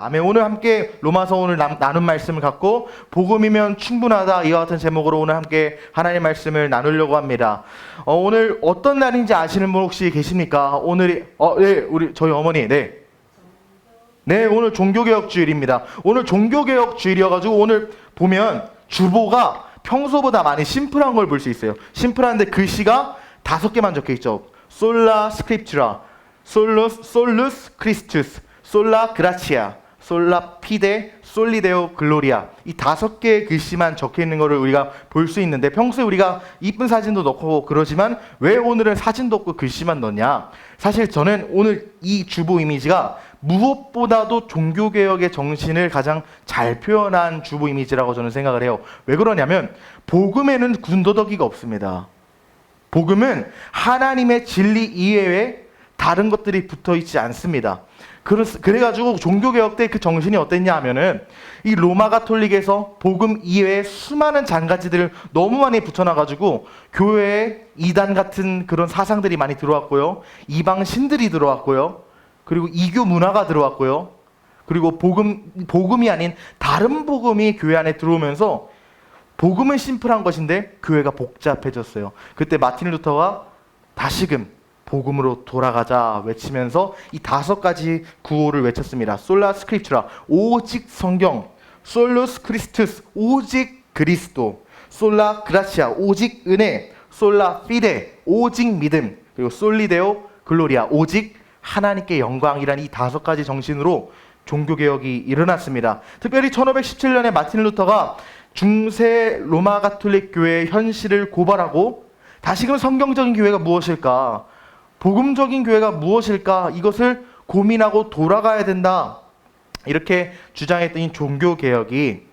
아멘. 오늘 함께 로마서 오늘 나눈 말씀을 갖고 복음이면 충분하다 이와 같은 제목으로 오늘 함께 하나님의 말씀을 나누려고 합니다. 오늘 어떤 날인지 아시는 분 혹시 계십니까? 오늘이 네, 저희 어머니 네, 오늘 종교개혁 주일입니다. 오늘 종교개혁 주일이어가지고 오늘 보면 주보가 평소보다 많이 심플한 걸 볼 수 있어요. 심플한데 글씨가 5개만 적혀 있죠. 솔라 스크립투라, 솔루스 크리스투스, 솔라 그라치아, 솔라 피데, 솔리데오 글로리아, 이 5개의 글씨만 적혀 있는 거를 우리가 볼 수 있는데, 평소에 우리가 이쁜 사진도 넣고 그러지만 왜 오늘은 사진도 없고 글씨만 넣냐? 사실 저는 오늘 이 주보 이미지가 무엇보다도 종교개혁의 정신을 가장 잘 표현한 주보 이미지라고 저는 생각을 해요. 왜 그러냐면 복음에는 군더더기가 없습니다. 복음은 하나님의 진리 이외에 다른 것들이 붙어있지 않습니다. 그래가지고 종교개혁 때 그 정신이 어땠냐 하면은 이 로마 가톨릭에서 복음 이외에 수많은 잔가지들을 너무 많이 붙여놔가지고 교회에 이단 같은 그런 사상들이 많이 들어왔고요, 이방 신들이 들어왔고요, 그리고 이교 문화가 들어왔고요, 그리고 복음이 아닌 다른 복음이 교회 안에 들어오면서 복음은 심플한 것인데 교회가 복잡해졌어요. 그때 마틴 루터가 다시금 복음으로 돌아가자 외치면서 이 5가지 구호를 외쳤습니다. 솔라 스크립투라, 오직 성경, 솔루스 크리스투스, 오직 그리스도, 솔라 그라치아, 오직 은혜, 솔라 피데, 오직 믿음, 그리고 솔리데오 글로리아, 오직 하나님께 영광이라는 이 5가지 정신으로 종교개혁이 일어났습니다. 특별히 1517년에 마틴 루터가 중세 로마 가톨릭 교회의 현실을 고발하고 다시금 성경적인 교회가 무엇일까, 복음적인 교회가 무엇일까, 이것을 고민하고 돌아가야 된다, 이렇게 주장했던 이 종교개혁이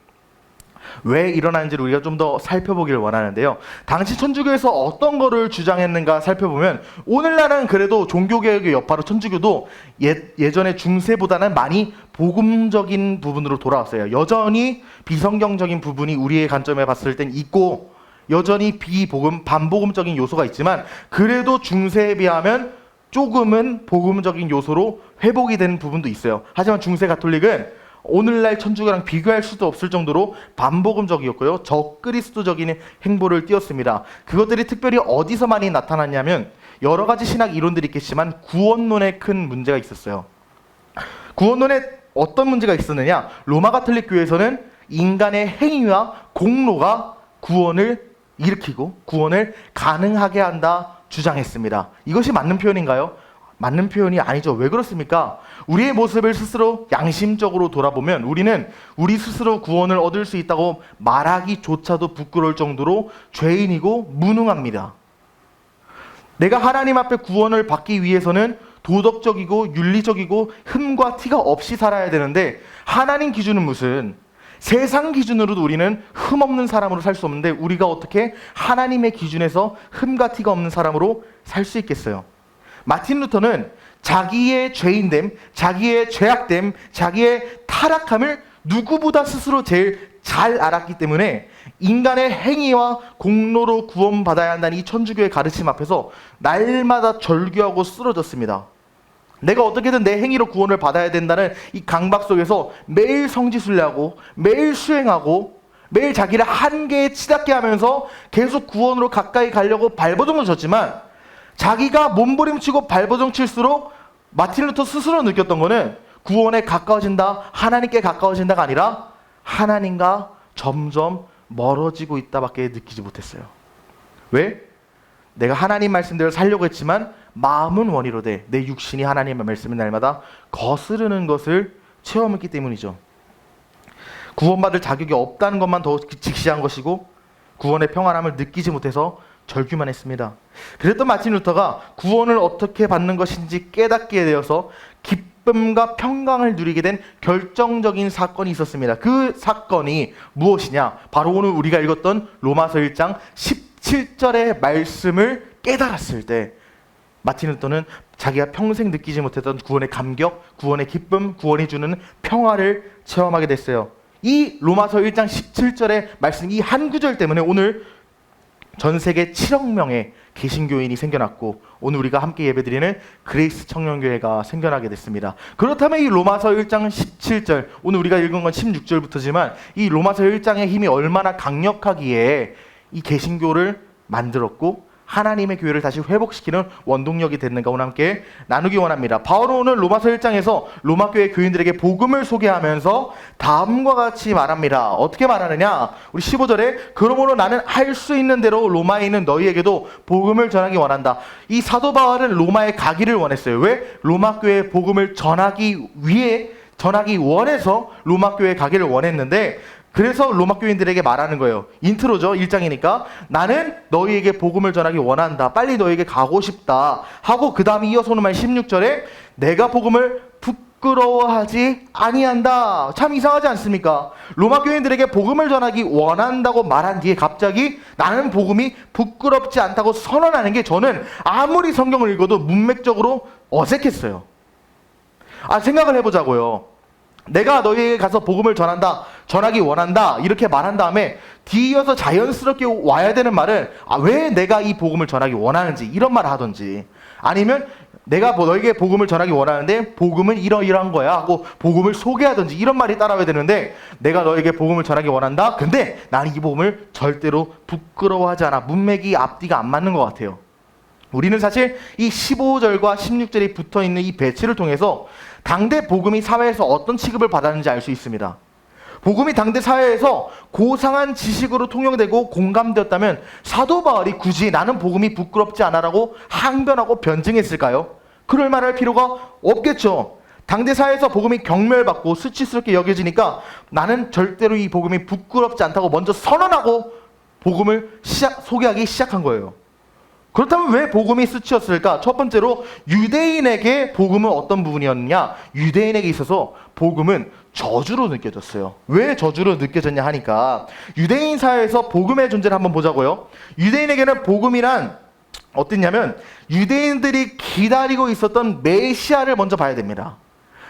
왜 일어나는지를 우리가 좀 더 살펴보기를 원하는데요. 당시 천주교에서 어떤 거를 주장했는가 살펴보면 오늘날은 그래도 종교개혁의 여파로 천주교도 예전에 중세보다는 많이 복음적인 부분으로 돌아왔어요. 여전히 비성경적인 부분이 우리의 관점에 봤을 땐 있고 여전히 비복음, 반복음적인 요소가 있지만 그래도 중세에 비하면 조금은 복음적인 요소로 회복이 되는 부분도 있어요. 하지만 중세 가톨릭은 오늘날 천주교랑 비교할 수도 없을 정도로 반복음적이었고요, 적그리스도적인 행보를 띄었습니다. 그것들이 특별히 어디서 많이 나타났냐면 여러 가지 신학 이론들이 있겠지만 구원론에 큰 문제가 있었어요. 구원론에 어떤 문제가 있었느냐? 로마 가톨릭 교회에서는 인간의 행위와 공로가 구원을 일으키고 구원을 가능하게 한다 주장했습니다. 이것이 맞는 표현인가요? 맞는 표현이 아니죠. 왜 그렇습니까? 우리의 모습을 스스로 양심적으로 돌아보면 우리는 우리 스스로 구원을 얻을 수 있다고 말하기조차도 부끄러울 정도로 죄인이고 무능합니다. 내가 하나님 앞에 구원을 받기 위해서는 도덕적이고 윤리적이고 흠과 티가 없이 살아야 되는데 하나님 기준은 무슨, 세상 기준으로도 우리는 흠없는 사람으로 살 수 없는데 우리가 어떻게 하나님의 기준에서 흠과 티가 없는 사람으로 살 수 있겠어요? 마틴 루터는 자기의 죄인됨, 자기의 죄악됨, 자기의 타락함을 누구보다 스스로 제일 잘 알았기 때문에 인간의 행위와 공로로 구원받아야 한다는 이 천주교의 가르침 앞에서 날마다 절규하고 쓰러졌습니다. 내가 어떻게든 내 행위로 구원을 받아야 된다는 이 강박 속에서 매일 성지순례하고 매일 수행하고 매일 자기를 한계에 치닫게 하면서 계속 구원으로 가까이 가려고 발버둥을 쳤지만 자기가 몸부림치고 발버둥 칠수록 마틴 루터 스스로 느꼈던 거는 구원에 가까워진다, 하나님께 가까워진다가 아니라 하나님과 점점 멀어지고 있다밖에 느끼지 못했어요. 왜? 내가 하나님 말씀대로 살려고 했지만 마음은 원이로되 내 육신이 하나님의 말씀을 날마다 거스르는 것을 체험했기 때문이죠. 구원받을 자격이 없다는 것만 더 직시한 것이고 구원의 평안함을 느끼지 못해서 절규만 했습니다. 그랬던 마틴 루터가 구원을 어떻게 받는 것인지 깨닫게 되어서 기쁨과 평강을 누리게 된 결정적인 사건이 있었습니다. 그 사건이 무엇이냐? 바로 오늘 우리가 읽었던 로마서 1장 17절의 말씀을 깨달았을 때 마틴 루터는 자기가 평생 느끼지 못했던 구원의 감격, 구원의 기쁨, 구원이 주는 평화를 체험하게 됐어요. 이 로마서 1장 17절의 말씀, 이 한 구절 때문에 오늘 전 세계 7억 명의 개신교인이 생겨났고 오늘 우리가 함께 예배드리는 그레이스 청년교회가 생겨나게 됐습니다. 그렇다면 이 로마서 1장 17절, 오늘 우리가 읽은 건 16절부터지만 이 로마서 1장의 힘이 얼마나 강력하기에 이 개신교를 만들었고 하나님의 교회를 다시 회복시키는 원동력이 됐는가 오늘 함께 나누기 원합니다. 바울은 오늘 로마서 1장에서 로마 교회 교인들에게 복음을 소개하면서 다음과 같이 말합니다. 어떻게 말하느냐? 우리 15절에 그러므로 나는 할 수 있는 대로 로마에 있는 너희에게도 복음을 전하기 원한다. 이 사도 바울은 로마에 가기를 원했어요. 왜? 로마 교회에 복음을 전하기 원해서 로마 교회에 가기를 원했는데 그래서 로마 교인들에게 말하는 거예요. 인트로죠. 1장이니까. 나는 너희에게 복음을 전하기 원한다. 빨리 너희에게 가고 싶다. 하고 그 다음에 이어서 오는 말 16절에 내가 복음을 부끄러워하지 아니한다. 참 이상하지 않습니까? 로마 교인들에게 복음을 전하기 원한다고 말한 뒤에 갑자기 나는 복음이 부끄럽지 않다고 선언하는 게 저는 아무리 성경을 읽어도 문맥적으로 어색했어요. 생각을 해보자고요. 내가 너희에게 가서 복음을 전하기 원한다 이렇게 말한 다음에 뒤이어서 자연스럽게 와야 되는 말은 왜 내가 이 복음을 전하기 원하는지 이런 말을 하든지 아니면 내가 너에게 복음을 전하기 원하는데 복음은 이러이러한 거야 하고 복음을 소개하든지 이런 말이 따라와야 되는데 내가 너에게 복음을 전하기 원한다. 근데 나는 이 복음을 절대로 부끄러워하지 않아. 문맥이 앞뒤가 안 맞는 것 같아요. 우리는 사실 이 15절과 16절이 붙어있는 이 배치를 통해서 당대 복음이 사회에서 어떤 취급을 받았는지 알 수 있습니다. 복음이 당대 사회에서 고상한 지식으로 통용되고 공감되었다면 사도 바울이 굳이 나는 복음이 부끄럽지 않아라고 항변하고 변증했을까요? 그럴 말할 필요가 없겠죠. 당대 사회에서 복음이 경멸받고 수치스럽게 여겨지니까 나는 절대로 이 복음이 부끄럽지 않다고 먼저 선언하고 복음을 소개하기 시작한 거예요. 그렇다면 왜 복음이 수치였을까? 첫 번째로 유대인에게 복음은 어떤 부분이었느냐? 유대인에게 있어서 복음은 저주로 느껴졌어요. 왜 저주로 느껴졌냐 하니까 유대인 사회에서 복음의 존재를 한번 보자고요. 유대인에게는 복음이란 어땠냐면 유대인들이 기다리고 있었던 메시아를 먼저 봐야 됩니다.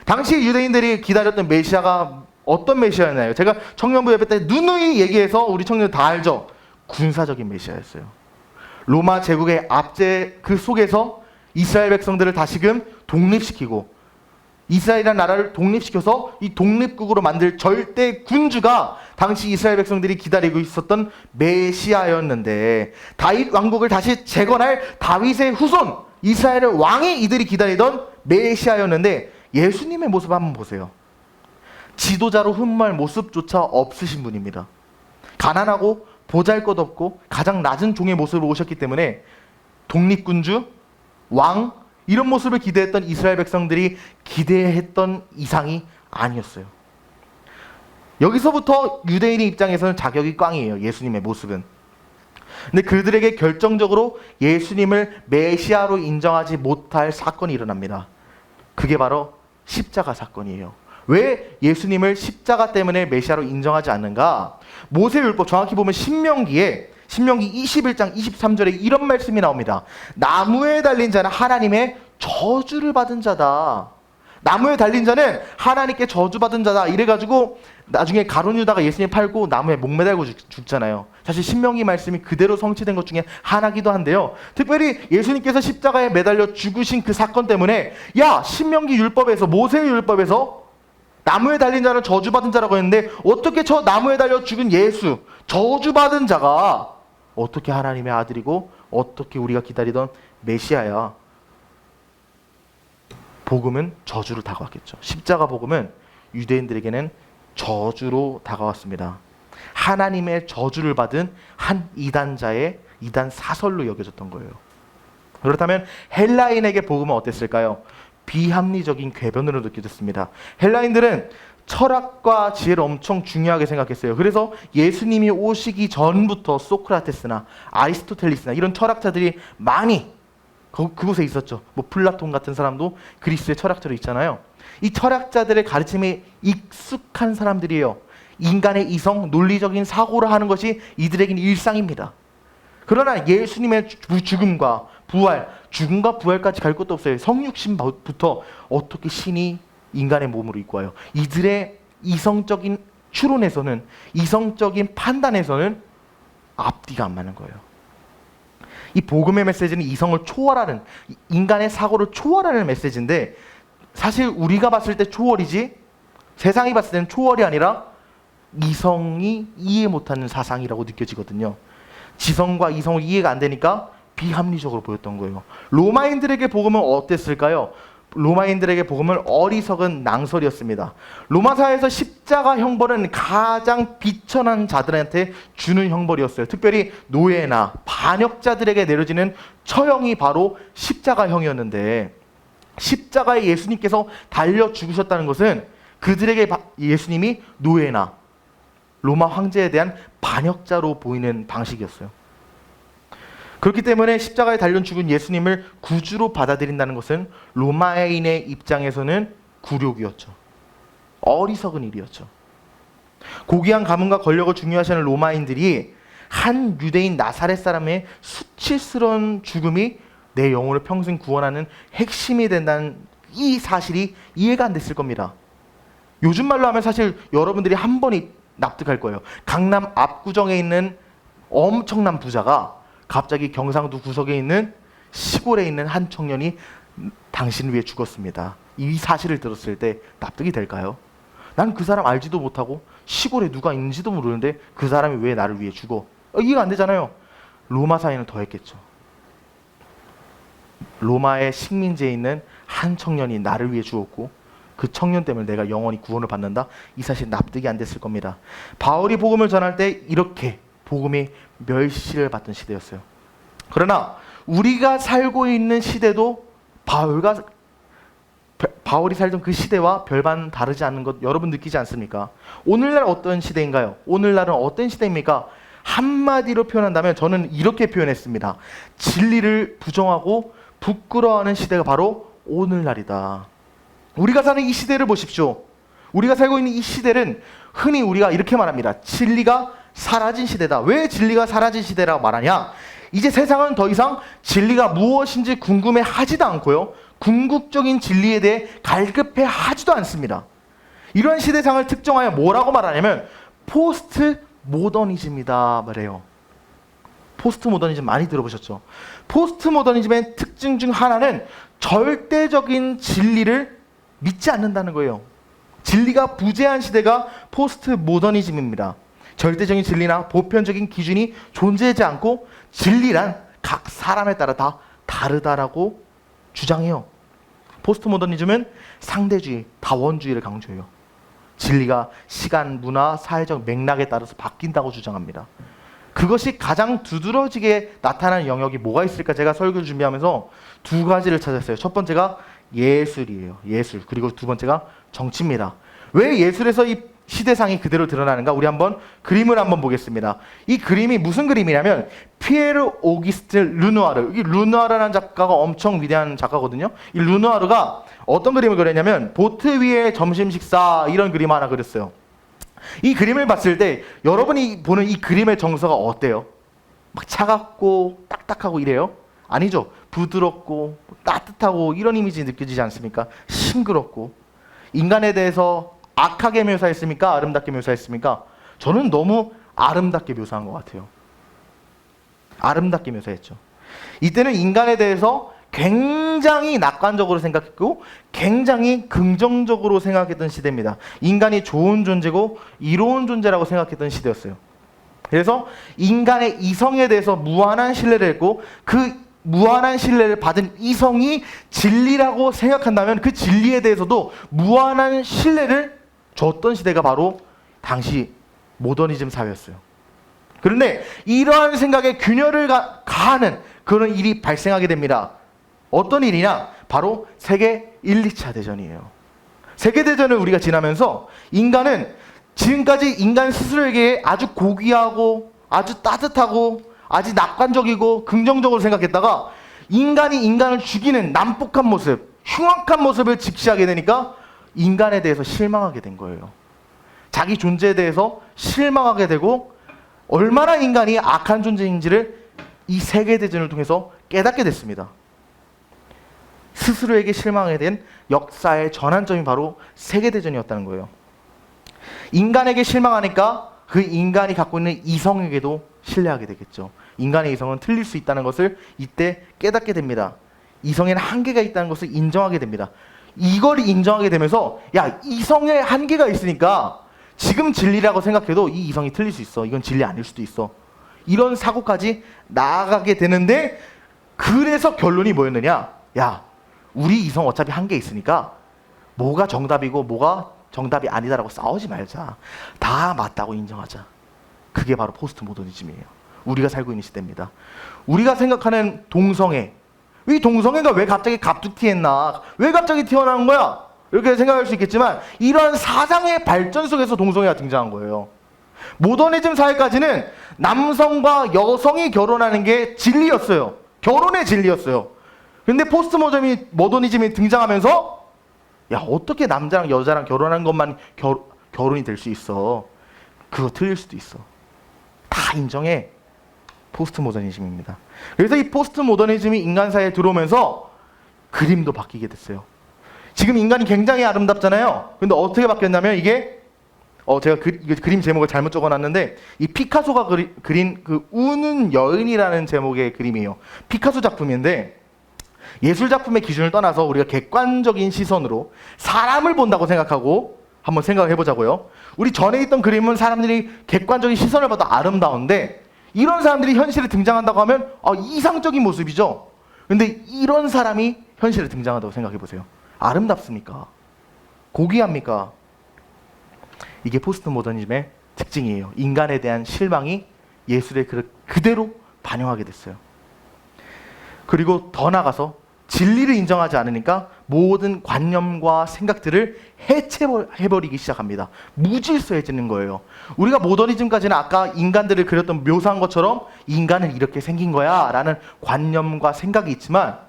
당시 유대인들이 기다렸던 메시아가 어떤 메시아였나요? 제가 청년부 예배 때 누누이 얘기해서 우리 청년들 다 알죠? 군사적인 메시아였어요. 로마 제국의 압제 그 속에서 이스라엘 백성들을 다시금 독립시키고 이스라엘이라는 나라를 독립시켜서 이 독립국으로 만들 절대 군주가 당시 이스라엘 백성들이 기다리고 있었던 메시아였는데 다윗 왕국을 다시 재건할 다윗의 후손 이스라엘의 왕이 이들이 기다리던 메시아였는데 예수님의 모습 한번 보세요. 지도자로 흠모할 모습조차 없으신 분입니다. 가난하고 보잘것없고 가장 낮은 종의 모습으로 오셨기 때문에 독립군주, 왕 이런 모습을 기대했던 이스라엘 백성들이 기대했던 이상이 아니었어요. 여기서부터 유대인의 입장에서는 자격이 꽝이에요. 예수님의 모습은. 근데 그들에게 결정적으로 예수님을 메시아로 인정하지 못할 사건이 일어납니다. 그게 바로 십자가 사건이에요. 왜 예수님을 십자가 때문에 메시아로 인정하지 않는가? 모세율법 정확히 보면 신명기 21장 23절에 이런 말씀이 나옵니다. 나무에 달린 자는 하나님의 저주를 받은 자다. 나무에 달린 자는 하나님께 저주받은 자다. 이래가지고 나중에 가룟 유다가 예수님 팔고 나무에 목매달고 죽잖아요. 사실 신명기 말씀이 그대로 성취된 것 중에 하나기도 한데요. 특별히 예수님께서 십자가에 매달려 죽으신 그 사건 때문에 신명기 율법에서 모세의 율법에서 나무에 달린 자는 저주받은 자라고 했는데 어떻게 저 나무에 달려 죽은 예수 저주받은 자가 어떻게 하나님의 아들이고 어떻게 우리가 기다리던 메시아야? 복음은 저주로 다가왔겠죠. 십자가 복음은 유대인들에게는 저주로 다가왔습니다. 하나님의 저주를 받은 한 이단자의 이단 사설로 여겨졌던 거예요. 그렇다면 헬라인에게 복음은 어땠을까요? 비합리적인 궤변으로 느껴졌습니다. 헬라인들은 철학과 지혜를 엄청 중요하게 생각했어요. 그래서 예수님이 오시기 전부터 소크라테스나 아리스토텔리스나 이런 철학자들이 많이 그곳에 있었죠. 플라톤 같은 사람도 그리스의 철학자로 있잖아요. 이 철학자들의 가르침에 익숙한 사람들이에요. 인간의 이성, 논리적인 사고를 하는 것이 이들에게는 일상입니다. 그러나 예수님의 죽음과 부활, 죽음과 부활까지 갈 것도 없어요. 성육신부터 어떻게 신이 인간의 몸으로 입고 와요. 이들의 이성적인 추론에서는, 이성적인 판단에서는 앞뒤가 안 맞는 거예요. 이 복음의 메시지는 이성을 초월하는, 인간의 사고를 초월하는 메시지인데, 사실 우리가 봤을 때 초월이지 세상이 봤을 때는 초월이 아니라 이성이 이해 못하는 사상이라고 느껴지거든요. 지성과 이성을 이해가 안 되니까 비합리적으로 보였던 거예요. 로마인들에게 복음은 어땠을까요? 로마인들에게 복음은 어리석은 낭설이었습니다. 로마사에서 십자가 형벌은 가장 비천한 자들한테 주는 형벌이었어요. 특별히 노예나 반역자들에게 내려지는 처형이 바로 십자가형이었는데, 십자가에 예수님께서 달려 죽으셨다는 것은 그들에게 예수님이 노예나 로마 황제에 대한 반역자로 보이는 방식이었어요. 그렇기 때문에 십자가에 달려 죽은 예수님을 구주로 받아들인다는 것은 로마인의 입장에서는 굴욕이었죠. 어리석은 일이었죠. 고귀한 가문과 권력을 중요시하는 로마인들이 한 유대인 나사렛 사람의 수치스러운 죽음이 내 영혼을 평생 구원하는 핵심이 된다는 이 사실이 이해가 안 됐을 겁니다. 요즘 말로 하면 사실 여러분들이 한 번에 납득할 거예요. 강남 압구정에 있는 엄청난 부자가 갑자기 경상도 구석에 있는 시골에 있는 한 청년이 당신을 위해 죽었습니다. 이 사실을 들었을 때 납득이 될까요? 난 그 사람 알지도 못하고 시골에 누가 있는지도 모르는데 그 사람이 왜 나를 위해 죽어? 이해가 안 되잖아요. 로마 사회는 더 했겠죠. 로마의 식민지에 있는 한 청년이 나를 위해 죽었고 그 청년 때문에 내가 영원히 구원을 받는다? 이 사실 납득이 안 됐을 겁니다. 바울이 복음을 전할 때 이렇게 복음이 멸시를 받던 시대였어요. 그러나 우리가 살고 있는 시대도 바울이 살던 그 시대와 별반 다르지 않는 것 여러분 느끼지 않습니까? 오늘날 어떤 시대인가요? 오늘날은 어떤 시대입니까? 한마디로 표현한다면 저는 이렇게 표현했습니다. 진리를 부정하고 부끄러워하는 시대가 바로 오늘날이다. 우리가 사는 이 시대를 보십시오. 우리가 살고 있는 이 시대는 흔히 우리가 이렇게 말합니다. 진리가 사라진 시대다. 왜 진리가 사라진 시대라고 말하냐? 이제 세상은 더 이상 진리가 무엇인지 궁금해하지도 않고요. 궁극적인 진리에 대해 갈급해하지도 않습니다. 이런 시대상을 특정하여 뭐라고 말하냐면 포스트 모더니즘이다 말해요. 포스트 모더니즘 많이 들어보셨죠? 포스트 모더니즘의 특징 중 하나는 절대적인 진리를 믿지 않는다는 거예요. 진리가 부재한 시대가 포스트 모더니즘입니다. 절대적인 진리나 보편적인 기준이 존재하지 않고 진리란 각 사람에 따라 다 다르다라고 주장해요. 포스트 모더니즘은 상대주의, 다원주의를 강조해요. 진리가 시간, 문화, 사회적 맥락에 따라서 바뀐다고 주장합니다. 그것이 가장 두드러지게 나타나는 영역이 뭐가 있을까? 제가 설교를 준비하면서 두 가지를 찾았어요. 첫 번째가 예술이에요. 예술. 그리고 두 번째가 정치입니다. 왜 예술에서 이 시대상이 그대로 드러나는가? 우리 한번 그림을 한번 보겠습니다. 이 그림이 무슨 그림이냐면 피에르 오기스트 르누아르. 이 르누아르라는 작가가 엄청 위대한 작가거든요. 이 르누아르가 어떤 그림을 그렸냐면 보트 위에 점심 식사 이런 그림 하나 그렸어요. 이 그림을 봤을 때 여러분이 보는 이 그림의 정서가 어때요? 막 차갑고 딱딱하고 이래요? 아니죠. 부드럽고 따뜻하고 이런 이미지 느껴지지 않습니까? 싱그럽고. 인간에 대해서 악하게 묘사했습니까? 아름답게 묘사했습니까? 저는 너무 아름답게 묘사한 것 같아요. 아름답게 묘사했죠. 이때는 인간에 대해서 굉장히 낙관적으로 생각했고 굉장히 긍정적으로 생각했던 시대입니다. 인간이 좋은 존재고 이로운 존재라고 생각했던 시대였어요. 그래서 인간의 이성에 대해서 무한한 신뢰를 했고 그 무한한 신뢰를 받은 이성이 진리라고 생각한다면 그 진리에 대해서도 무한한 신뢰를 줬던 시대가 바로 당시 모더니즘 사회였어요. 그런데 이러한 생각에 균열을 가하는 그런 일이 발생하게 됩니다. 어떤 일이냐? 바로 세계 1, 2차 대전이에요. 세계대전을 우리가 지나면서 인간은 지금까지 인간 스스로에게 아주 고귀하고 아주 따뜻하고 아주 낙관적이고 긍정적으로 생각했다가 인간이 인간을 죽이는 난폭한 모습, 흉악한 모습을 직시하게 되니까 인간에 대해서 실망하게 된 거예요. 자기 존재에 대해서 실망하게 되고 얼마나 인간이 악한 존재인지를 이 세계대전을 통해서 깨닫게 됐습니다. 스스로에게 실망하게 된 역사의 전환점이 바로 세계대전이었다는 거예요. 인간에게 실망하니까 그 인간이 갖고 있는 이성에게도 신뢰하게 되겠죠. 인간의 이성은 틀릴 수 있다는 것을 이때 깨닫게 됩니다. 이성에는 한계가 있다는 것을 인정하게 됩니다. 이걸 인정하게 되면서 야, 이성에 한계가 있으니까 지금 진리라고 생각해도 이 이성이 틀릴 수 있어. 이건 진리 아닐 수도 있어. 이런 사고까지 나아가게 되는데, 그래서 결론이 뭐였느냐? 야, 우리 이성 어차피 한계 있으니까 뭐가 정답이고 뭐가 정답이 아니다라고 싸우지 말자. 다 맞다고 인정하자. 그게 바로 포스트 모더니즘이에요. 우리가 살고 있는 시대입니다. 우리가 생각하는 동성애, 이 동성애가 왜 갑자기 갑툭튀했나? 왜 갑자기 튀어나온 거야? 이렇게 생각할 수 있겠지만, 이러한 사상의 발전 속에서 동성애가 등장한 거예요. 모더니즘 사회까지는 남성과 여성이 결혼하는 게 진리였어요. 결혼의 진리였어요. 근데 포스트 모더니즘이 등장하면서 야, 어떻게 남자랑 여자랑 결혼한 것만 결혼이 될 수 있어? 그거 틀릴 수도 있어. 다 인정해. 포스트 모더니즘입니다. 그래서 이 포스트 모더니즘이 인간 사회에 들어오면서 그림도 바뀌게 됐어요. 지금 인간이 굉장히 아름답잖아요. 근데 어떻게 바뀌었냐면, 이게 제가 그림 제목을 잘못 적어놨는데, 이 피카소가 그린 그 우는 여인이라는 제목의 그림이에요. 피카소 작품인데, 예술 작품의 기준을 떠나서 우리가 객관적인 시선으로 사람을 본다고 생각하고 한번 생각을 해보자고요. 우리 전에 있던 그림은 사람들이 객관적인 시선을 봐도 아름다운데, 이런 사람들이 현실에 등장한다고 하면 이상적인 모습이죠. 근데 이런 사람이 현실에 등장한다고 생각해보세요. 아름답습니까? 고귀합니까? 이게 포스트 모더니즘의 특징이에요. 인간에 대한 실망이 예술에 그대로 반영하게 됐어요. 그리고 더 나아가서 진리를 인정하지 않으니까 모든 관념과 생각들을 해체해버리기 시작합니다. 무질서해지는 거예요. 우리가 모더니즘까지는 아까 인간들을 그렸던 묘사한 것처럼 인간은 이렇게 생긴 거야 라는 관념과 생각이 있지만,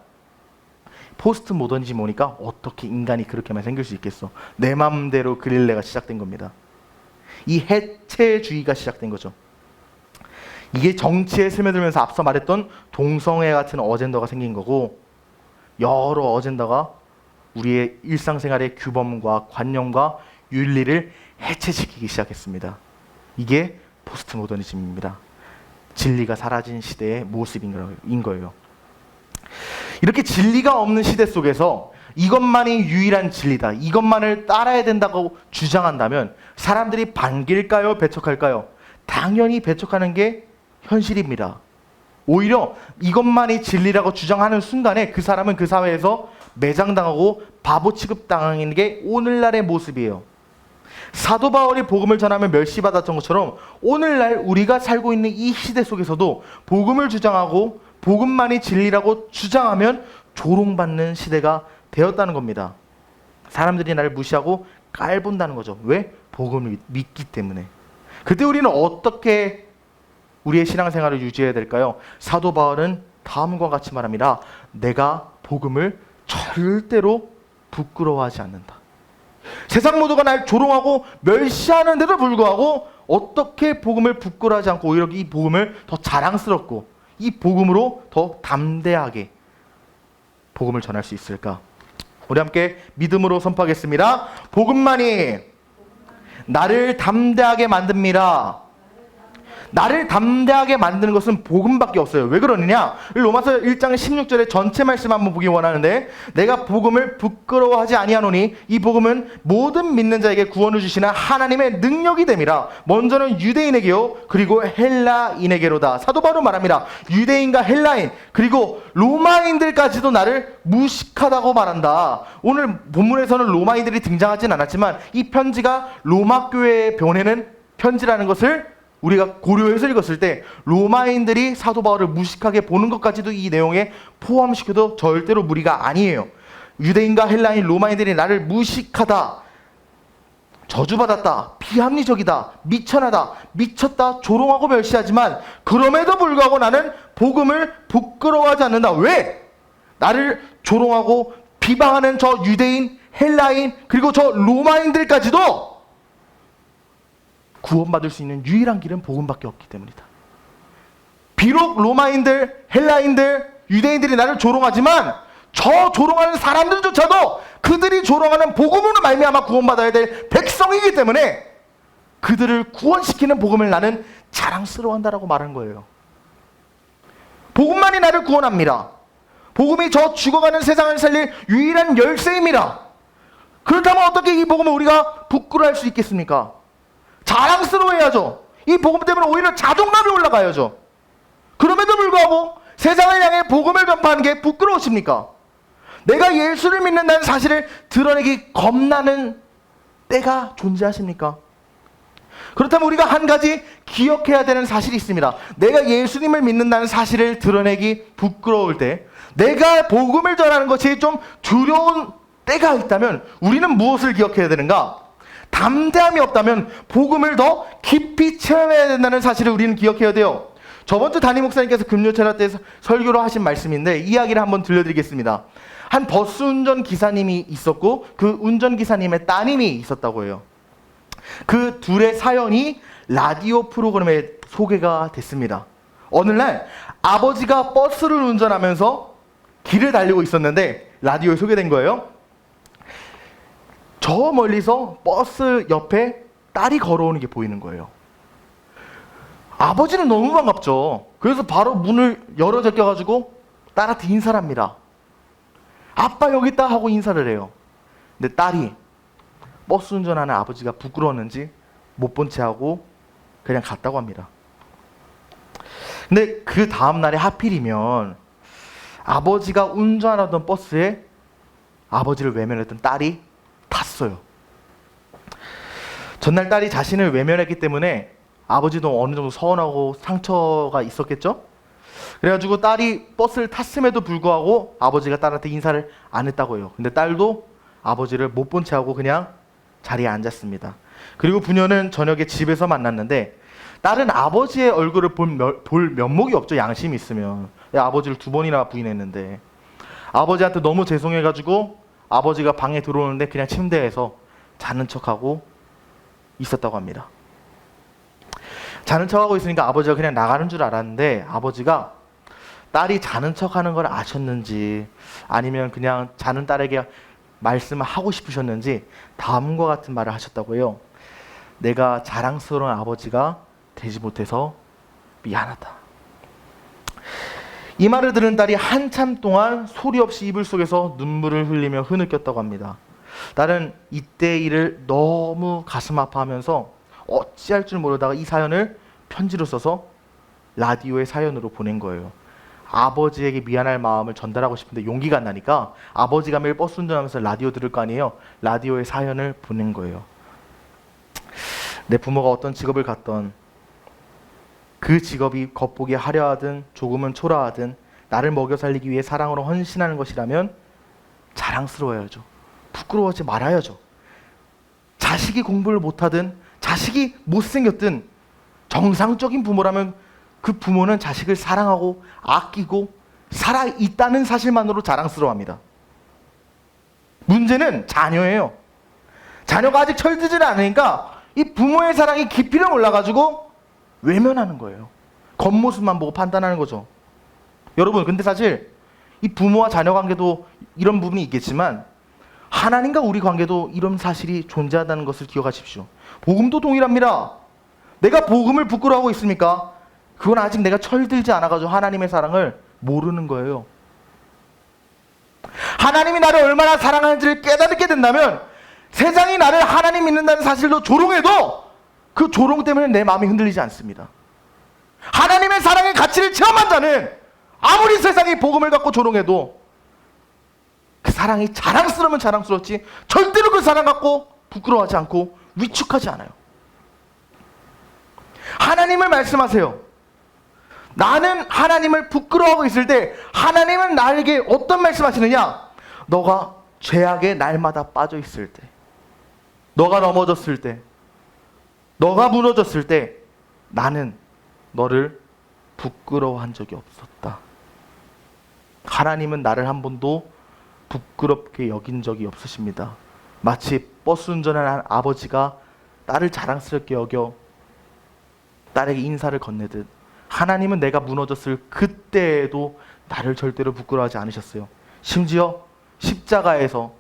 포스트 모더니즘 오니까 어떻게 인간이 그렇게만 생길 수 있겠어? 내 마음대로 그릴래가 시작된 겁니다. 이 해체주의가 시작된 거죠. 이게 정치에 스며들면서 앞서 말했던 동성애 같은 어젠더가 생긴 거고, 여러 어젠더가 우리의 일상생활의 규범과 관념과 윤리를 해체시키기 시작했습니다. 이게 포스트 모더니즘입니다. 진리가 사라진 시대의 모습인 거예요. 이렇게 진리가 없는 시대 속에서 이것만이 유일한 진리다, 이것만을 따라야 된다고 주장한다면 사람들이 반길까요? 배척할까요? 당연히 배척하는 게 현실입니다. 오히려 이것만이 진리라고 주장하는 순간에 그 사람은 그 사회에서 매장당하고 바보 취급당하는 게 오늘날의 모습이에요. 사도 바울이 복음을 전하며 멸시받았던 것처럼 오늘날 우리가 살고 있는 이 시대 속에서도 복음을 주장하고 복음만이 진리라고 주장하면 조롱받는 시대가 되었다는 겁니다. 사람들이 나를 무시하고 깔본다는 거죠. 왜? 복음을 믿기 때문에. 그때 우리는 어떻게 우리의 신앙생활을 유지해야 될까요? 사도 바울은 다음과 같이 말합니다. 내가 복음을 절대로 부끄러워하지 않는다. 세상 모두가 날 조롱하고 멸시하는데도 불구하고 어떻게 복음을 부끄러워하지 않고 오히려 이 복음을 더 자랑스럽고 이 복음으로 더 담대하게 복음을 전할 수 있을까? 우리 함께 믿음으로 선포하겠습니다. 복음만이 나를 담대하게 만듭니다. 나를 담대하게 만드는 것은 복음밖에 없어요. 왜 그러느냐? 로마서 1장 16절의 전체 말씀 한번 보기 원하는데, 내가 복음을 부끄러워하지 아니하노니 이 복음은 모든 믿는 자에게 구원을 주시는 하나님의 능력이 됨이라. 먼저는 유대인에게요 그리고 헬라인에게로다. 사도 바울은 말합니다. 유대인과 헬라인 그리고 로마인들까지도 나를 무식하다고 말한다. 오늘 본문에서는 로마인들이 등장하진 않았지만 이 편지가 로마 교회에 보내는 편지라는 것을 우리가 고려해서 읽었을 때 로마인들이 사도 바울을 무식하게 보는 것까지도 이 내용에 포함시켜도 절대로 무리가 아니에요. 유대인과 헬라인, 로마인들이 나를 무식하다, 저주받았다, 비합리적이다, 미천하다, 미쳤다, 조롱하고 멸시하지만 그럼에도 불구하고 나는 복음을 부끄러워하지 않는다. 왜? 나를 조롱하고 비방하는 저 유대인, 헬라인 그리고 저 로마인들까지도 구원받을 수 있는 유일한 길은 복음밖에 없기 때문이다. 비록 로마인들, 헬라인들, 유대인들이 나를 조롱하지만 저 조롱하는 사람들조차도 그들이 조롱하는 복음으로 말미암아 구원받아야 될 백성이기 때문에 그들을 구원시키는 복음을 나는 자랑스러워한다라고 말한 거예요. 복음만이 나를 구원합니다. 복음이 저 죽어가는 세상을 살릴 유일한 열쇠입니다. 그렇다면 어떻게 이 복음을 우리가 부끄러워할 수 있겠습니까? 자랑스러워해야죠. 이 복음 때문에 오히려 자존감이 올라가야죠. 그럼에도 불구하고 세상을 향해 복음을 전파하는 게 부끄러우십니까? 내가 예수를 믿는다는 사실을 드러내기 겁나는 때가 존재하십니까? 그렇다면 우리가 한 가지 기억해야 되는 사실이 있습니다. 내가 예수님을 믿는다는 사실을 드러내기 부끄러울 때, 내가 복음을 전하는 것이 좀 두려운 때가 있다면 우리는 무엇을 기억해야 되는가? 담대함이 없다면 복음을 더 깊이 체험해야 된다는 사실을 우리는 기억해야 돼요. 저번 주 담임 목사님께서 금요철야 때 설교로 하신 말씀인데 이야기를 한번 들려드리겠습니다. 한 버스 운전 기사님이 있었고 그 운전 기사님의 따님이 있었다고 해요. 그 둘의 사연이 라디오 프로그램에 소개가 됐습니다. 어느 날 아버지가 버스를 운전하면서 길을 달리고 있었는데 라디오에 소개된 거예요. 저 멀리서 버스 옆에 딸이 걸어오는 게 보이는 거예요. 아버지는 너무 반갑죠. 그래서 바로 문을 열어 제껴가지고 딸한테 인사를 합니다. 아빠 여기 있다 하고 인사를 해요. 근데 딸이 버스 운전하는 아버지가 부끄러웠는지 못 본 채 하고 그냥 갔다고 합니다. 근데 그 다음날에 하필이면 아버지가 운전하던 버스에 아버지를 외면했던 딸이 탔어요. 전날 딸이 자신을 외면했기 때문에 아버지도 어느 정도 서운하고 상처가 있었겠죠? 그래가지고 딸이 버스를 탔음에도 불구하고 아버지가 딸한테 인사를 안 했다고 해요. 근데 딸도 아버지를 못 본 채 하고 그냥 자리에 앉았습니다. 그리고 부녀는 저녁에 집에서 만났는데 딸은 아버지의 얼굴을 볼 면목이 없죠. 양심이 있으면. 아버지를 2번이나 부인했는데 아버지한테 너무 죄송해가지고 아버지가 방에 들어오는데 그냥 침대에서 자는 척하고 있었다고 합니다. 자는 척하고 있으니까 아버지가 그냥 나가는 줄 알았는데 아버지가 딸이 자는 척하는 걸 아셨는지 아니면 그냥 자는 딸에게 말씀을 하고 싶으셨는지 다음과 같은 말을 하셨다고 해요. 내가 자랑스러운 아버지가 되지 못해서 미안하다. 이 말을 들은 딸이 한참 동안 소리 없이 이불 속에서 눈물을 흘리며 흐느꼈다고 합니다. 딸은 이때 일을 너무 가슴 아파하면서 어찌할 줄 모르다가 이 사연을 편지로 써서 라디오의 사연으로 보낸 거예요. 아버지에게 미안할 마음을 전달하고 싶은데 용기가 안 나니까 아버지가 매일 버스 운전하면서 라디오 들을 거 아니에요. 라디오의 사연을 보낸 거예요. 내 부모가 어떤 직업을 갖던 그 직업이 겉보기 화려하든 조금은 초라하든 나를 먹여 살리기 위해 사랑으로 헌신하는 것이라면 자랑스러워야죠. 부끄러워하지 말아야죠. 자식이 공부를 못하든 자식이 못생겼든 정상적인 부모라면 그 부모는 자식을 사랑하고 아끼고 살아있다는 사실만으로 자랑스러워합니다. 문제는 자녀예요. 자녀가 아직 철들지는 않으니까 이 부모의 사랑이 깊이를 몰라가지고 외면하는 거예요. 겉모습만 보고 판단하는 거죠. 여러분, 근데 사실 이 부모와 자녀 관계도 이런 부분이 있겠지만 하나님과 우리 관계도 이런 사실이 존재한다는 것을 기억하십시오. 복음도 동일합니다. 내가 복음을 부끄러워하고 있습니까? 그건 아직 내가 철들지 않아가지고 하나님의 사랑을 모르는 거예요. 하나님이 나를 얼마나 사랑하는지를 깨닫게 된다면 세상이 나를 하나님 믿는다는 사실로 조롱해도 그 조롱 때문에 내 마음이 흔들리지 않습니다. 하나님의 사랑의 가치를 체험한 자는 아무리 세상이 복음을 갖고 조롱해도 그 사랑이 자랑스러우면 자랑스럽지 절대로 그 사랑 갖고 부끄러워하지 않고 위축하지 않아요. 하나님을 말씀하세요. 나는 하나님을 부끄러워하고 있을 때 하나님은 나에게 어떤 말씀하시느냐? 너가 죄악의 날마다 빠져 있을 때, 너가 넘어졌을 때, 너가 무너졌을 때 나는 너를 부끄러워한 적이 없었다. 하나님은 나를 한 번도 부끄럽게 여긴 적이 없으십니다. 마치 버스 운전하는 아버지가 딸을 자랑스럽게 여겨 딸에게 인사를 건네듯 하나님은 내가 무너졌을 그때에도 나를 절대로 부끄러워하지 않으셨어요. 심지어 십자가에서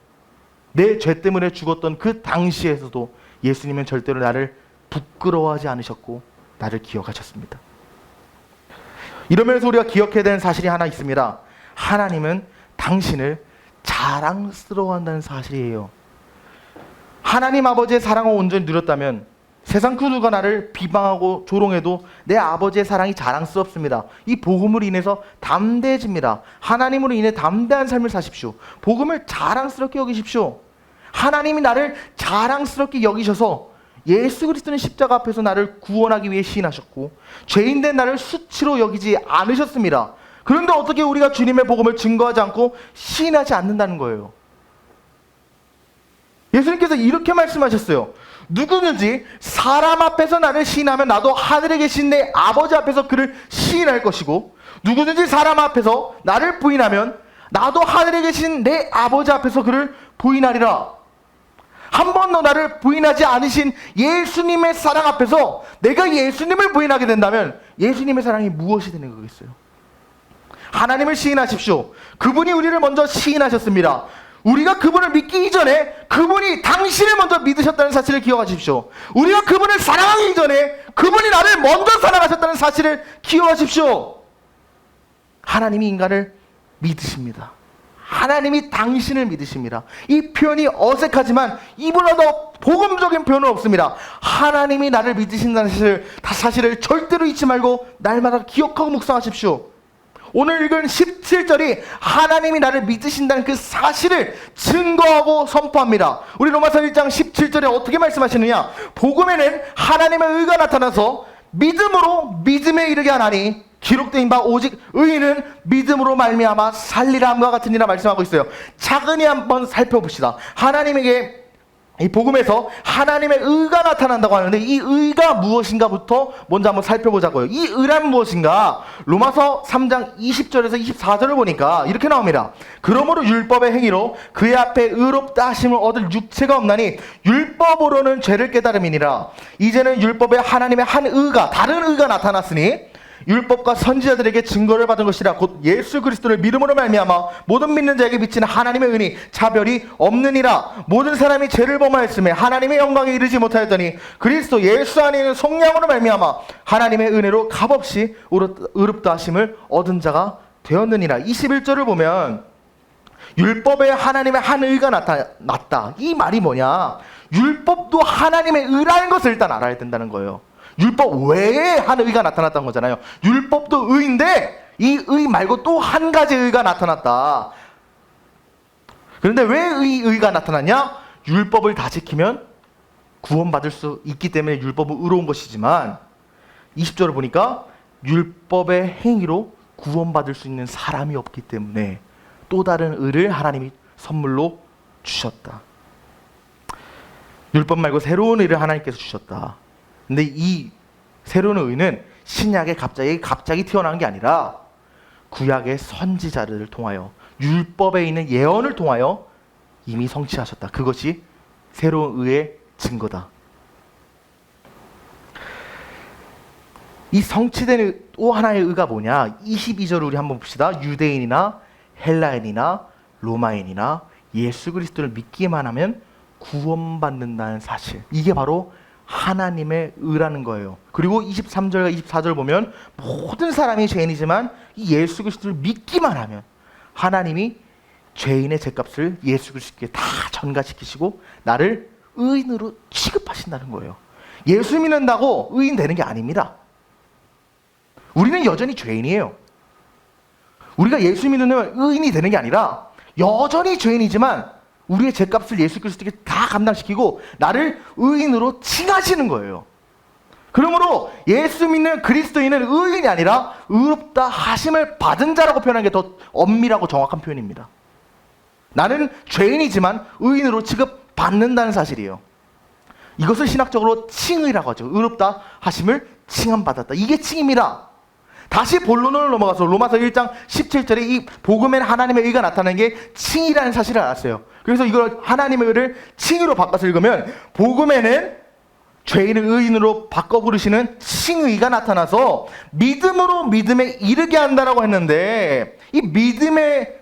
내 죄 때문에 죽었던 그 당시에서도 예수님은 절대로 나를 부끄러워하지 않으셨고 나를 기억하셨습니다. 이러면서 우리가 기억해야 되는 사실이 하나 있습니다. 하나님은 당신을 자랑스러워한다는 사실이에요. 하나님 아버지의 사랑을 온전히 누렸다면 세상 그 누가 나를 비방하고 조롱해도 내 아버지의 사랑이 자랑스럽습니다. 이 복음으로 인해서 담대해집니다. 하나님으로 인해 담대한 삶을 사십시오. 복음을 자랑스럽게 여기십시오. 하나님이 나를 자랑스럽게 여기셔서 예수 그리스도는 십자가 앞에서 나를 구원하기 위해 시인하셨고 죄인된 나를 수치로 여기지 않으셨습니다. 그런데 어떻게 우리가 주님의 복음을 증거하지 않고 시인하지 않는다는 거예요? 예수님께서 이렇게 말씀하셨어요. 누구든지 사람 앞에서 나를 시인하면 나도 하늘에 계신 내 아버지 앞에서 그를 시인할 것이고 누구든지 사람 앞에서 나를 부인하면 나도 하늘에 계신 내 아버지 앞에서 그를 부인하리라. 한 번도 나를 부인하지 않으신 예수님의 사랑 앞에서 내가 예수님을 부인하게 된다면 예수님의 사랑이 무엇이 되는 거겠어요? 하나님을 시인하십시오. 그분이 우리를 먼저 시인하셨습니다. 우리가 그분을 믿기 이전에 그분이 당신을 먼저 믿으셨다는 사실을 기억하십시오. 우리가 그분을 사랑하기 이전에 그분이 나를 먼저 사랑하셨다는 사실을 기억하십시오. 하나님이 인간을 믿으십니다. 하나님이 당신을 믿으십니다. 이 표현이 어색하지만 이보다 더 복음적인 표현은 없습니다. 하나님이 나를 믿으신다는 사실을 절대로 잊지 말고 날마다 기억하고 묵상하십시오. 오늘 읽은 17절이 하나님이 나를 믿으신다는 그 사실을 증거하고 선포합니다. 우리 로마서 1장 17절에 어떻게 말씀하시느냐? 복음에는 하나님의 의가 나타나서 믿음으로 믿음에 이르게 하나니 기록된 바 오직 의인은 믿음으로 말미암아 살리라 함과 같으니라 말씀하고 있어요. 차근히 한번 살펴봅시다. 하나님에게 이 복음에서 하나님의 의가 나타난다고 하는데 이 의가 무엇인가부터 먼저 한번 살펴보자고요. 이 의란 무엇인가? 로마서 3장 20절에서 24절을 보니까 이렇게 나옵니다. 그러므로 율법의 행위로 그의 앞에 의롭다 하심을 얻을 육체가 없나니 율법으로는 죄를 깨달음이니라. 이제는 율법에 하나님의 한 의가 다른 의가 나타났으니 율법과 선지자들에게 증거를 받은 것이라 곧 예수 그리스도를 믿음으로 말미암아 모든 믿는 자에게 비치는 하나님의 은이 차별이 없느니라. 모든 사람이 죄를 범하였음에 하나님의 영광에 이르지 못하였더니 그리스도 예수 안에 있는 속량으로 말미암아 하나님의 은혜로 값없이 의롭다 하심을 얻은 자가 되었느니라. 21절을 보면 율법에 하나님의 한 의가 나타났다. 이 말이 뭐냐? 율법도 하나님의 의라는 것을 일단 알아야 된다는 거예요. 율법 외에 한 의가 나타났다는 거잖아요. 율법도 의인데 이 의 말고 또 한 가지 의가 나타났다. 그런데 왜 의가 나타났냐? 율법을 다 지키면 구원받을 수 있기 때문에 율법은 의로운 것이지만 20절을 보니까 율법의 행위로 구원받을 수 있는 사람이 없기 때문에 또 다른 의를 하나님이 선물로 주셨다. 율법 말고 새로운 의를 하나님께서 주셨다. 근데 이 새로운 의는 신약에 갑자기 튀어나온 게 아니라 구약의 선지자들을 통하여 율법에 있는 예언을 통하여 이미 성취하셨다. 그것이 새로운 의의 증거다. 이 성취된 또 하나의 의가 뭐냐? 22절 우리 한번 봅시다. 유대인이나 헬라인이나 로마인이나 예수 그리스도를 믿기만 하면 구원받는다는 사실. 이게 바로 하나님의 의라는 거예요. 그리고 23절과 24절 보면 모든 사람이 죄인이지만 이 예수 그리스도를 믿기만 하면 하나님이 죄인의 죄값을 예수 그리스도께 다 전가시키시고 나를 의인으로 취급하신다는 거예요. 예수 믿는다고 의인 되는 게 아닙니다. 우리는 여전히 죄인이에요. 우리가 예수 믿는 의인이 되는 게 아니라 여전히 죄인이지만 우리의 죄값을 예수 그리스도께 다 감당시키고 나를 의인으로 칭하시는 거예요. 그러므로 예수 믿는 그리스도인은 의인이 아니라 의롭다 하심을 받은 자라고 표현하는 게 더 엄밀하고 정확한 표현입니다. 나는 죄인이지만 의인으로 취급받는다는 사실이에요. 이것을 신학적으로 칭의라고 하죠. 의롭다 하심을 칭함받았다. 이게 칭입니다. 다시 본론으로 넘어가서 로마서 1장 17절에 이 복음에는 하나님의 의가 나타나는 게 칭이라는 사실을 알았어요. 그래서 이걸 하나님의 의를 칭의로 바꿔서 읽으면 복음에는 죄인을 의인으로 바꿔 부르시는 칭의가 나타나서 믿음으로 믿음에 이르게 한다라고 했는데 이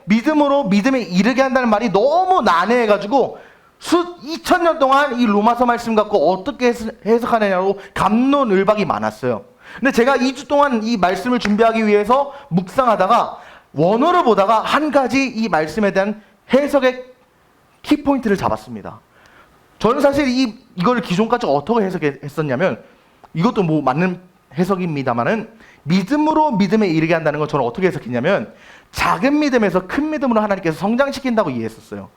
믿음으로 믿음에 이르게 한다는 말이 너무 난해해가지고 2000년 동안 이 로마서 말씀 갖고 어떻게 해석하느냐고 갑론을박이 많았어요. 근데 제가 2주 동안 이 말씀을 준비하기 위해서 묵상하다가 원어를 보다가 한 가지 이 말씀에 대한 해석의 키포인트를 잡았습니다. 저는 사실 이걸 기존까지 어떻게 해석했었냐면, 이것도 뭐 맞는 해석입니다만은, 믿음으로 믿음에 이르게 한다는 건 저는 어떻게 해석했냐면, 작은 믿음에서 큰 믿음으로 하나님께서 성장시킨다고 이해했었어요.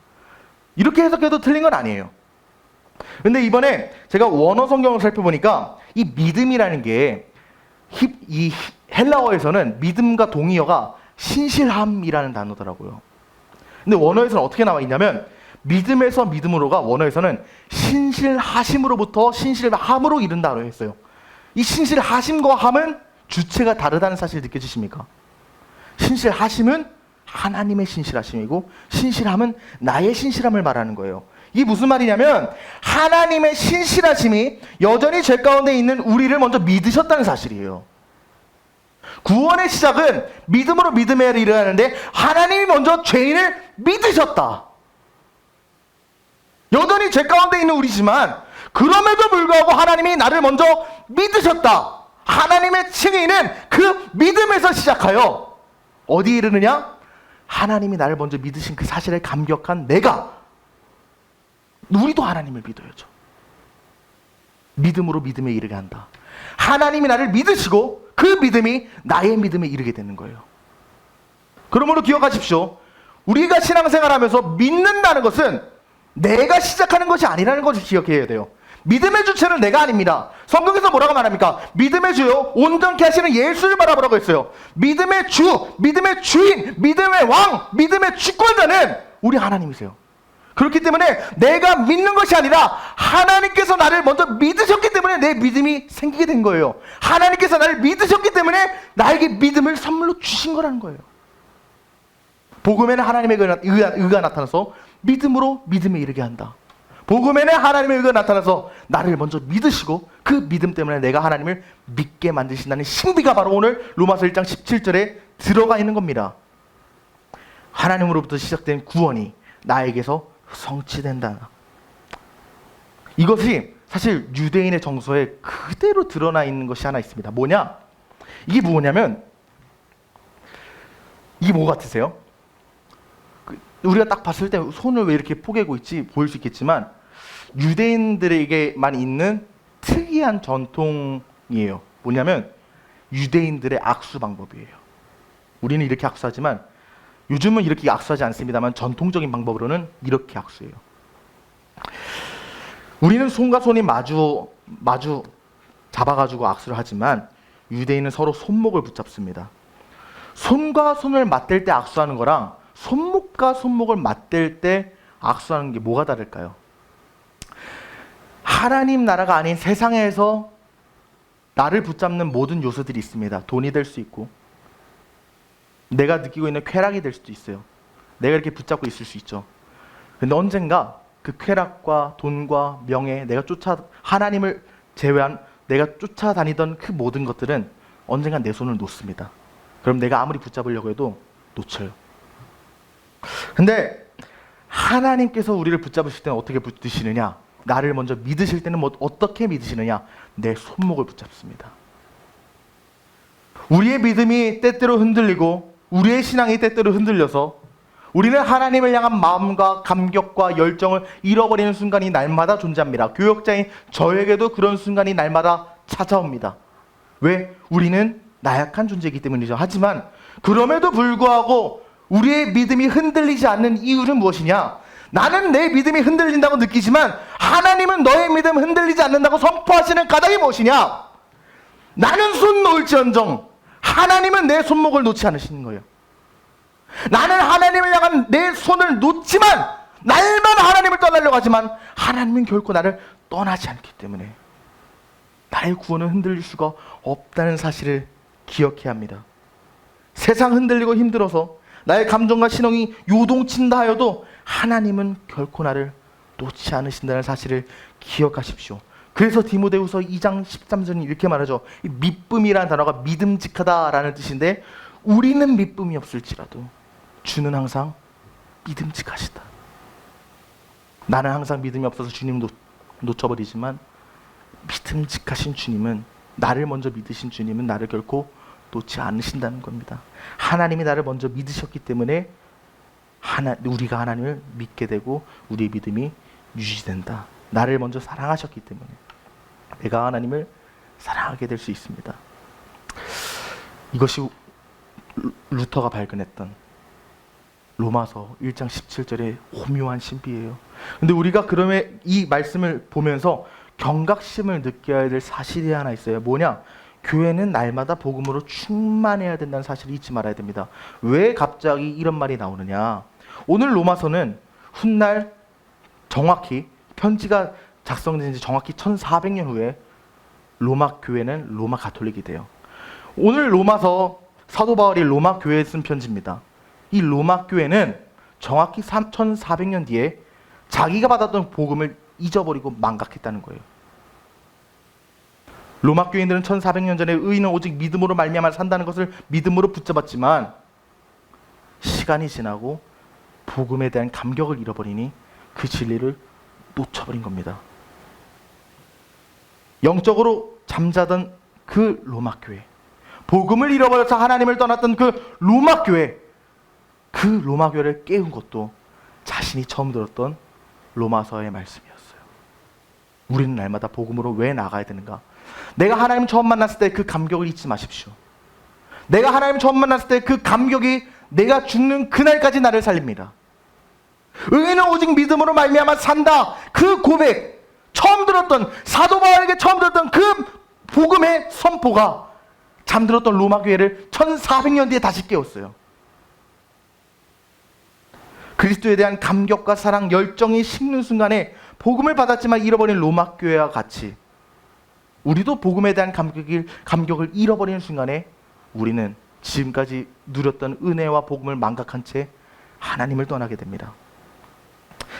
이렇게 해석해도 틀린 건 아니에요. 근데 이번에 제가 원어 성경을 살펴보니까 이 믿음이라는 게 이 헬라어에서는 믿음과 동의어가 신실함이라는 단어더라고요. 근데 원어에서는 어떻게 나와 있냐면, 믿음에서 믿음으로가 원어에서는 신실하심으로부터 신실함으로 이른다고 했어요. 이 신실하심과 함은 주체가 다르다는 사실 느껴지십니까? 신실하심은 하나님의 신실하심이고, 신실함은 나의 신실함을 말하는 거예요. 이게 무슨 말이냐면, 하나님의 신실하심이 여전히 죄 가운데 있는 우리를 먼저 믿으셨다는 사실이에요. 구원의 시작은 믿음으로 믿음에 이르는데, 하나님이 먼저 죄인을 믿으셨다. 여전히 죄 가운데 있는 우리지만 그럼에도 불구하고 하나님이 나를 먼저 믿으셨다. 하나님의 칭의는 그 믿음에서 시작하여 어디에 이르느냐? 하나님이 나를 먼저 믿으신 그 사실에 감격한 내가, 우리도 하나님을 믿어야죠. 믿음으로 믿음에 이르게 한다. 하나님이 나를 믿으시고 그 믿음이 나의 믿음에 이르게 되는 거예요. 그러므로 기억하십시오. 우리가 신앙생활하면서 믿는다는 것은 내가 시작하는 것이 아니라는 것을 기억해야 돼요. 믿음의 주체는 내가 아닙니다. 성경에서 뭐라고 말합니까? 믿음의 주요 온전케 하시는 예수를 바라보라고 했어요. 믿음의 주, 믿음의 주인, 믿음의 왕, 믿음의 주권자는 우리 하나님이세요. 그렇기 때문에 내가 믿는 것이 아니라 하나님께서 나를 먼저 믿으셨기 때문에 내 믿음이 생기게 된 거예요. 하나님께서 나를 믿으셨기 때문에 나에게 믿음을 선물로 주신 거라는 거예요. 복음에는 하나님의 의가 나타나서 믿음으로 믿음에 이르게 한다. 복음에는 하나님의 의가 나타나서 나를 먼저 믿으시고 그 믿음 때문에 내가 하나님을 믿게 만드신다는 신비가 바로 오늘 로마서 1장 17절에 들어가 있는 겁니다. 하나님으로부터 시작된 구원이 나에게서 성취된다. 이것이 사실 유대인의 정서에 그대로 드러나 있는 것이 하나 있습니다. 뭐냐? 이게 뭐냐면, 이게 뭐 같으세요? 우리가 딱 봤을 때 손을 왜 이렇게 포개고 있지 보일 수 있겠지만, 유대인들에게만 있는 특이한 전통이에요. 뭐냐면 유대인들의 악수 방법이에요. 우리는 이렇게 악수하지만 요즘은 이렇게 악수하지 않습니다만 전통적인 방법으로는 이렇게 악수해요. 우리는 손과 손이 마주 잡아가지고 악수를 하지만 유대인은 서로 손목을 붙잡습니다. 손과 손을 맞댈 때 악수하는 거랑 손목과 손목을 맞댈 때 악수하는 게 뭐가 다를까요? 하나님 나라가 아닌 세상에서 나를 붙잡는 모든 요소들이 있습니다. 돈이 될 수 있고, 내가 느끼고 있는 쾌락이 될 수도 있어요. 내가 이렇게 붙잡고 있을 수 있죠. 근데 언젠가 그 쾌락과 돈과 명예, 하나님을 제외한 내가 쫓아다니던 그 모든 것들은 언젠가 내 손을 놓습니다. 그럼 내가 아무리 붙잡으려고 해도 놓쳐요. 근데 하나님께서 우리를 붙잡으실 때는 어떻게 붙드시느냐? 나를 먼저 믿으실 때는 어떻게 믿으시느냐? 내 손목을 붙잡습니다. 우리의 믿음이 때때로 흔들리고 우리의 신앙이 때때로 흔들려서 우리는 하나님을 향한 마음과 감격과 열정을 잃어버리는 순간이 날마다 존재합니다. 교역자인 저에게도 그런 순간이 날마다 찾아옵니다. 왜? 우리는 나약한 존재이기 때문이죠. 하지만 그럼에도 불구하고 우리의 믿음이 흔들리지 않는 이유는 무엇이냐? 나는 내 믿음이 흔들린다고 느끼지만 하나님은 너의 믿음 흔들리지 않는다고 선포하시는 까닭이 무엇이냐? 나는 손 놓을지언정 하나님은 내 손목을 놓지 않으시는 거예요. 나는 하나님을 향한 내 손을 놓지만 날마다 하나님을 떠나려고 하지만 하나님은 결코 나를 떠나지 않기 때문에 나의 구원은 흔들릴 수가 없다는 사실을 기억해야 합니다. 세상 흔들리고 힘들어서 나의 감정과 신앙이 요동친다 하여도 하나님은 결코 나를 놓지 않으신다는 사실을 기억하십시오. 그래서 디모데후서 2장 13절은 이렇게 말하죠. 이 믿음이라는 단어가 믿음직하다라는 뜻인데, 우리는 믿음이 없을지라도 주는 항상 믿음직하시다. 나는 항상 믿음이 없어서 주님 놓쳐버리지만 믿음직하신 주님은 나를 먼저 믿으신 주님은 나를 결코 놓지 않으신다는 겁니다. 하나님이 나를 먼저 믿으셨기 때문에 우리가 하나님을 믿게 되고 우리의 믿음이 유지된다. 나를 먼저 사랑하셨기 때문에 내가 하나님을 사랑하게 될 수 있습니다. 이것이 루터가 발견했던 로마서 1장 17절의 오묘한 신비예요. 근데 우리가 그러면 이 말씀을 보면서 경각심을 느껴야 될 사실이 하나 있어요. 뭐냐? 교회는 날마다 복음으로 충만해야 된다는 사실을 잊지 말아야 됩니다. 왜 갑자기 이런 말이 나오느냐? 오늘 로마서는 훗날 정확히 편지가 작성된 지 정확히 1400년 후에 로마 교회는 로마 가톨릭이 돼요. 오늘 로마서 사도 바울이 로마 교회에 쓴 편지입니다. 이 로마 교회는 정확히 1400년 뒤에 자기가 받았던 복음을 잊어버리고 망각했다는 거예요. 로마 교인들은 1400년 전에 의인은 오직 믿음으로 말미암아 산다는 것을 믿음으로 붙잡았지만 시간이 지나고 복음에 대한 감격을 잃어버리니 그 진리를 놓쳐버린 겁니다. 영적으로 잠자던 그 로마 교회, 복음을 잃어버려서 하나님을 떠났던 그 로마 교회, 그 로마 교회를 깨운 것도 자신이 처음 들었던 로마서의 말씀이었어요. 우리는 날마다 복음으로 왜 나가야 되는가? 내가 하나님 처음 만났을 때 그 감격을 잊지 마십시오. 내가 하나님 처음 만났을 때 그 감격이 내가 죽는 그날까지 나를 살립니다. 의인은 오직 믿음으로 말미암아 산다. 그 고백, 처음 들었던 사도 바울에게 처음 들었던 그 복음의 선포가 잠들었던 로마 교회를 1400년 뒤에 다시 깨웠어요. 그리스도에 대한 감격과 사랑, 열정이 식는 순간에 복음을 받았지만 잃어버린 로마 교회와 같이 우리도 복음에 대한 감격을 잃어버리는 순간에 우리는 지금까지 누렸던 은혜와 복음을 망각한 채 하나님을 떠나게 됩니다.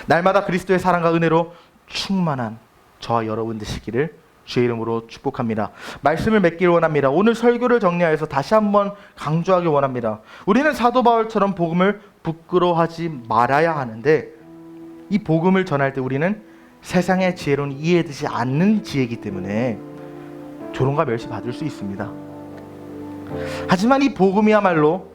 날마다 그리스도의 사랑과 은혜로 충만한 저와 여러분 되시기를 주의 이름으로 축복합니다. 말씀을 맺기를 원합니다. 오늘 설교를 정리하여서 다시 한번 강조하기 원합니다. 우리는 사도 바울처럼 복음을 부끄러워하지 말아야 하는데 이 복음을 전할 때 우리는 세상의 지혜로는 이해되지 않는 지혜이기 때문에 조롱과 멸시 받을 수 있습니다. 하지만 이 복음이야말로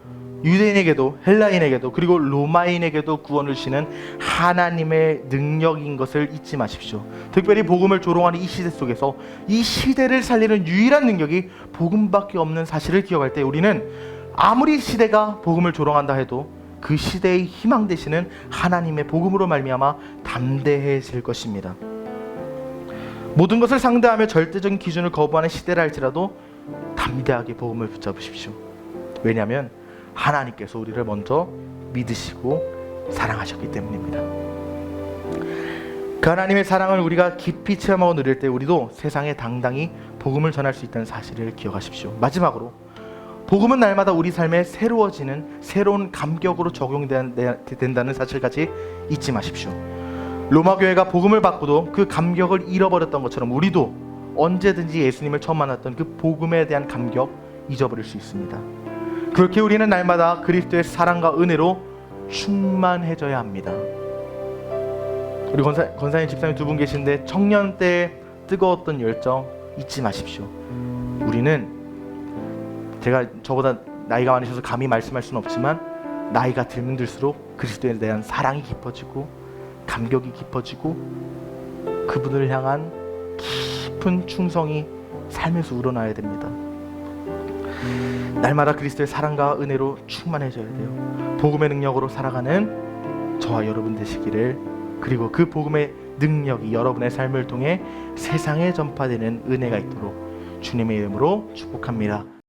유대인에게도 헬라인에게도 그리고 로마인에게도 구원을 주시는 하나님의 능력인 것을 잊지 마십시오. 특별히 복음을 조롱하는 이 시대 속에서 이 시대를 살리는 유일한 능력이 복음밖에 없는 사실을 기억할 때 우리는 아무리 시대가 복음을 조롱한다 해도 그 시대의 희망 되시는 하나님의 복음으로 말미암아 담대해질 것입니다. 모든 것을 상대하며 절대적인 기준을 거부하는 시대라 할지라도 담대하게 복음을 붙잡으십시오. 왜냐하면 하나님께서 우리를 먼저 믿으시고 사랑하셨기 때문입니다. 그 하나님의 사랑을 우리가 깊이 체험하고 누릴 때 우리도 세상에 당당히 복음을 전할 수 있다는 사실을 기억하십시오. 마지막으로 복음은 날마다 우리 삶에 새로워지는 새로운 감격으로 적용된다는 사실까지 잊지 마십시오. 로마 교회가 복음을 받고도 그 감격을 잃어버렸던 것처럼 우리도 언제든지 예수님을 처음 만났던 그 복음에 대한 감격 잊어버릴 수 있습니다. 그렇게 우리는 날마다 그리스도의 사랑과 은혜로 충만해져야 합니다. 우리 권사님 집사님 두 분 계신데 청년 때 뜨거웠던 열정 잊지 마십시오. 우리는 제가 저보다 나이가 많으셔서 감히 말씀할 수는 없지만 나이가 들면 들수록 그리스도에 대한 사랑이 깊어지고 감격이 깊어지고 그분을 향한 깊은 충성이 삶에서 우러나야 됩니다. 날마다 그리스도의 사랑과 은혜로 충만해져야 돼요. 복음의 능력으로 살아가는 저와 여러분 되시기를, 그리고 그 복음의 능력이 여러분의 삶을 통해 세상에 전파되는 은혜가 있도록 주님의 이름으로 축복합니다.